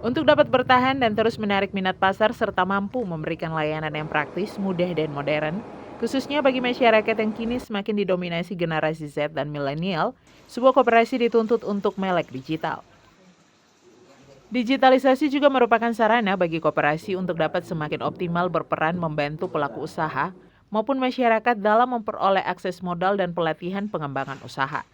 Untuk dapat bertahan dan terus menarik minat pasar serta mampu memberikan layanan yang praktis, mudah, dan modern, khususnya bagi masyarakat yang kini semakin didominasi generasi Z dan milenial, sebuah koperasi dituntut untuk melek digital. Digitalisasi juga merupakan sarana bagi koperasi untuk dapat semakin optimal berperan membantu pelaku usaha maupun masyarakat dalam memperoleh akses modal dan pelatihan pengembangan usaha.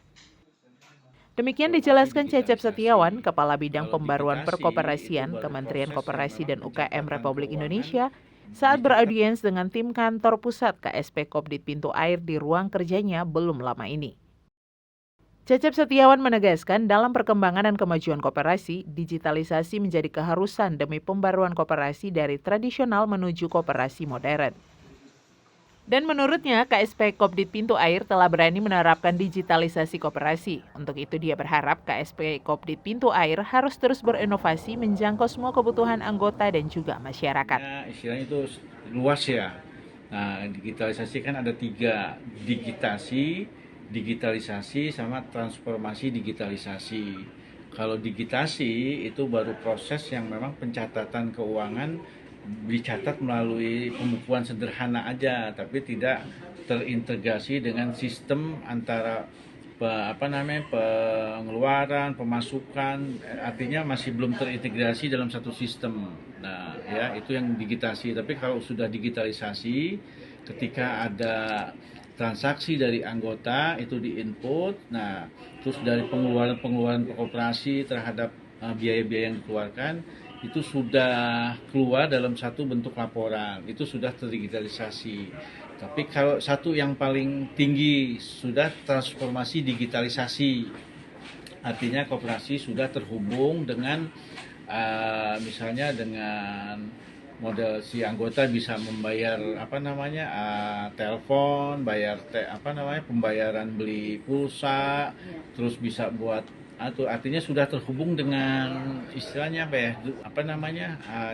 Demikian dijelaskan Cecep Setiawan, Kepala Bidang Pembaruan Perkoperasian, Kementerian Koperasi dan UKM Republik Indonesia, saat beraudiens dengan tim kantor pusat KSP Kopdit Pintu Air di ruang kerjanya belum lama ini. Cecep Setiawan menegaskan dalam perkembangan dan kemajuan koperasi, digitalisasi menjadi keharusan demi pembaruan koperasi dari tradisional menuju koperasi modern. Dan menurutnya, KSP Kopdit Pintu Air telah berani menerapkan digitalisasi koperasi. Untuk itu dia berharap KSP Kopdit Pintu Air harus terus berinovasi menjangkau semua kebutuhan anggota dan juga masyarakat. Istilahnya itu luas ya. Nah, digitalisasi kan ada 3, digitalisasi sama transformasi digitalisasi. Kalau digitasi itu baru proses yang memang pencatatan keuangan dicatat melalui pembukuan sederhana aja, tapi tidak terintegrasi dengan sistem antara pengeluaran, pemasukan, artinya masih belum terintegrasi dalam satu sistem. Nah, ya itu yang digitasi. Tapi kalau sudah digitalisasi, ketika ada transaksi dari anggota itu diinput, nah terus dari pengeluaran koperasi terhadap biaya-biaya yang dikeluarkan itu sudah keluar dalam satu bentuk laporan, itu sudah terdigitalisasi. Tapi kalau satu yang paling tinggi sudah transformasi digitalisasi, artinya koperasi sudah terhubung dengan misalnya dengan model si anggota bisa membayar telepon, bayar pembayaran beli pulsa, terus bisa buat artinya sudah terhubung dengan istilahnya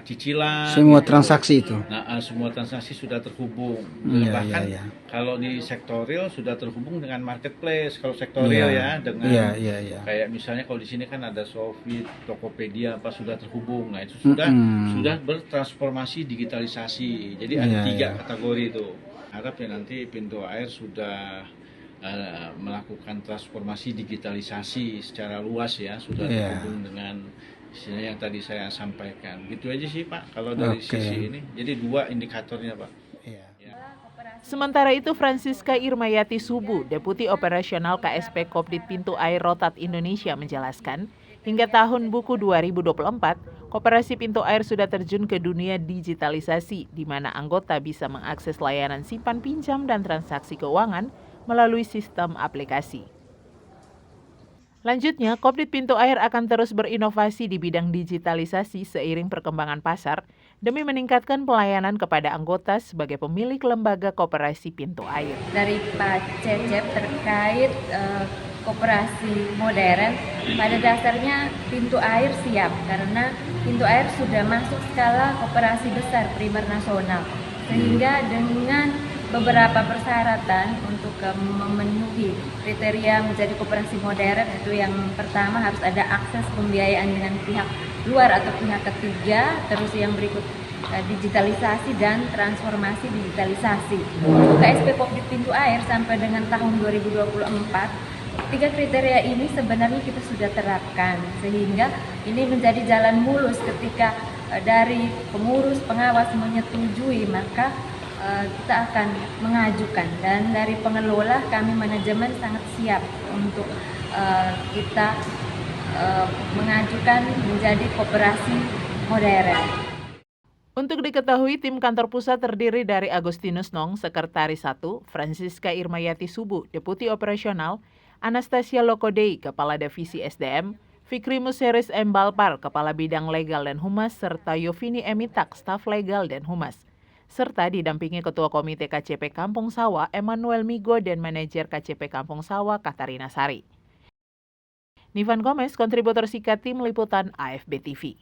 cicilan. Semua transaksi itu. Nah, semua transaksi sudah terhubung. Bahkan kalau di sektoril sudah terhubung dengan marketplace. Kalau sektoril dengan kayak misalnya kalau di sini kan ada Shopee, Tokopedia sudah terhubung. Nah, itu sudah bertransformasi digitalisasi. Jadi ada 3 kategori itu. Harap ya nanti Pintu Air sudah melakukan transformasi digitalisasi secara luas ya, sudah terhubung dengan istilahnya yang tadi saya sampaikan. Gitu aja sih Pak kalau dari sisi ini. Jadi 2 indikatornya Pak. Sementara itu, Francisca Irmayati Subu, Deputi Operasional KSP Kopdit Pintu Air Rotat Indonesia menjelaskan, hingga tahun buku 2024, Koperasi Pintu Air sudah terjun ke dunia digitalisasi, di mana anggota bisa mengakses layanan simpan pinjam dan transaksi keuangan melalui sistem aplikasi. Lanjutnya, Kopdit Pintu Air akan terus berinovasi di bidang digitalisasi seiring perkembangan pasar demi meningkatkan pelayanan kepada anggota sebagai pemilik lembaga koperasi pintu air. Dari Pak Cecep terkait koperasi modern, pada dasarnya pintu air siap karena pintu air sudah masuk skala koperasi besar primer nasional, sehingga dengan beberapa persyaratan untuk memenuhi kriteria menjadi koperasi modern, itu yang pertama harus ada akses pembiayaan dengan pihak luar atau pihak ketiga, terus yang berikut digitalisasi dan transformasi digitalisasi. Untuk KSP Kopdit Pintu Air sampai dengan tahun 2024, 3 kriteria ini sebenarnya kita sudah terapkan, sehingga ini menjadi jalan mulus ketika dari pengurus pengawas menyetujui, maka kita akan mengajukan, dan dari pengelola kami manajemen sangat siap untuk kita mengajukan menjadi koperasi modern. Untuk diketahui, tim kantor pusat terdiri dari Agustinus Nong, Sekretaris 1, Francisca Irmayati Subu, Deputi Operasional, Anastasia Lokodei, Kepala Divisi SDM, Fikri Museris M. Balpar, Kepala Bidang Legal dan Humas, serta Yovini Emitak, Staf Legal dan Humas. Serta didampingi Ketua Komite KCP Kampung Sawah, Emmanuel Migo, dan Manajer KCP Kampung Sawah, Katarina Sari. Nivan Gomez, kontributor Sika Tim Liputan AFB TV.